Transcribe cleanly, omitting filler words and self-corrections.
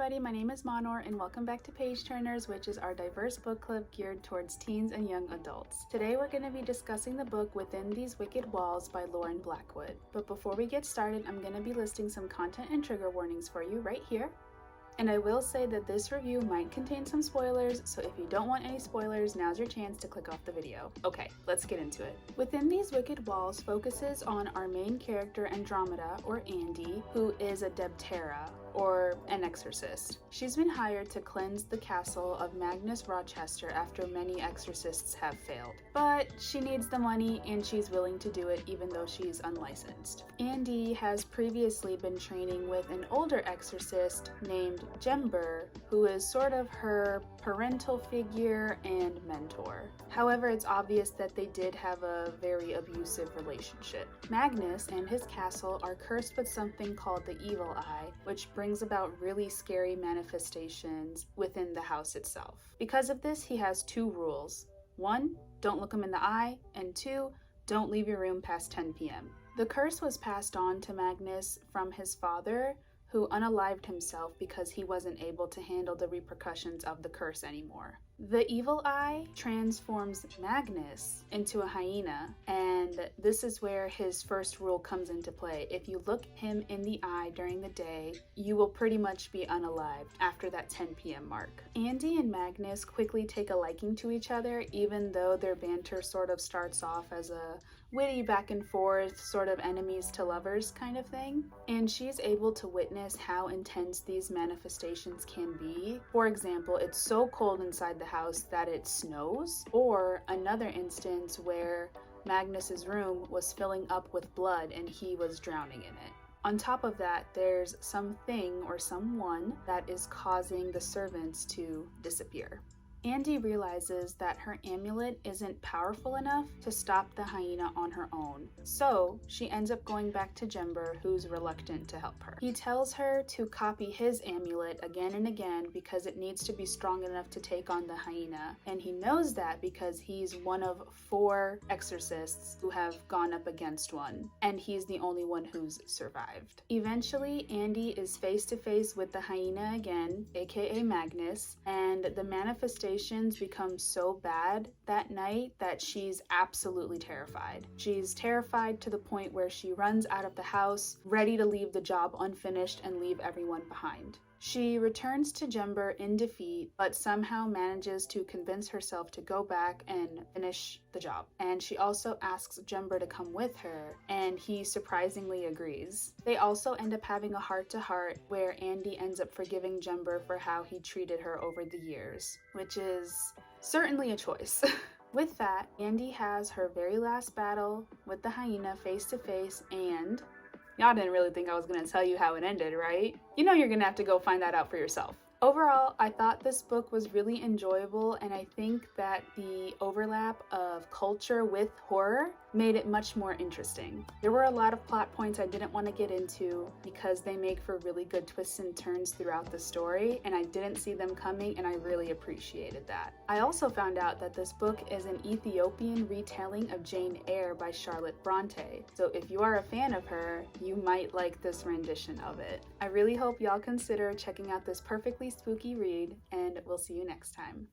everybody, my name is Manor and welcome back to Page Turners, which is our diverse book club geared towards teens and young adults. Today we're going to be discussing the book Within These Wicked Walls by Lauren Blackwood. But before we get started, I'm going to be listing some content and trigger warnings for you right here. And I will say that this review might contain some spoilers, so if you don't want any spoilers, now's your chance to click off the video. Okay, let's get into it. Within These Wicked Walls focuses on our main character Andromeda, or Andy, who is a Debtera, or an exorcist. She's been hired to cleanse the castle of Magnus Rochester after many exorcists have failed. But she needs the money and she's willing to do it even though she's unlicensed. Andy has previously been training with an older exorcist named Jember, who is sort of her parental figure and mentor. However, it's obvious that they did have a very abusive relationship. Magnus and his castle are cursed with something called the Evil Eye, which brings about really scary manifestations within the house itself. Because of this, he has two rules. 1, don't look him in the eye, and 2, don't leave your room past 10 p.m. The curse was passed on to Magnus from his father, who unalived himself because he wasn't able to handle the repercussions of the curse anymore. The Evil Eye transforms Magnus into a hyena, and this is where his first rule comes into play. If you look him in the eye during the day, you will pretty much be unalived after that 10 p.m. mark. Andy and Magnus quickly take a liking to each other, even though their banter sort of starts off as a witty back and forth, sort of enemies to lovers kind of thing. And she's able to witness how intense these manifestations can be. For example, it's so cold inside the house that it snows, or another instance where Magnus's room was filling up with blood and he was drowning in it. On top of that, there's something or someone that is causing the servants to disappear. Andy realizes that her amulet isn't powerful enough to stop the hyena on her own, so she ends up going back to Jember, who's reluctant to help her. He tells her to copy his amulet again and again because it needs to be strong enough to take on the hyena, and he knows that because he's one of 4 exorcists who have gone up against one, and he's the only one who's survived. Eventually, Andy is face to face with the hyena again, aka Magnus, and the manifestation become so bad that night that she's absolutely terrified. She's terrified to the point where she runs out of the house, ready to leave the job unfinished and leave everyone behind. She returns to Jember in defeat, but somehow manages to convince herself to go back and finish the job. And she also asks Jember to come with her, and he surprisingly agrees. They also end up having a heart-to-heart where Andy ends up forgiving Jember for how he treated her over the years, which is certainly a choice. With that, Andy has her very last battle with the hyena face to face, and y'all didn't really think I was going to tell you how it ended, right? You know you're going to have to go find that out for yourself. Overall, I thought this book was really enjoyable, and I think that the overlap of culture with horror made it much more interesting. There were a lot of plot points I didn't want to get into because they make for really good twists and turns throughout the story, and I didn't see them coming, and I really appreciated that. I also found out that this book is an Ethiopian retelling of Jane Eyre by Charlotte Bronte, so if you are a fan of her, you might like this rendition of it. I really hope y'all consider checking out this perfectly spooky read, and we'll see you next time.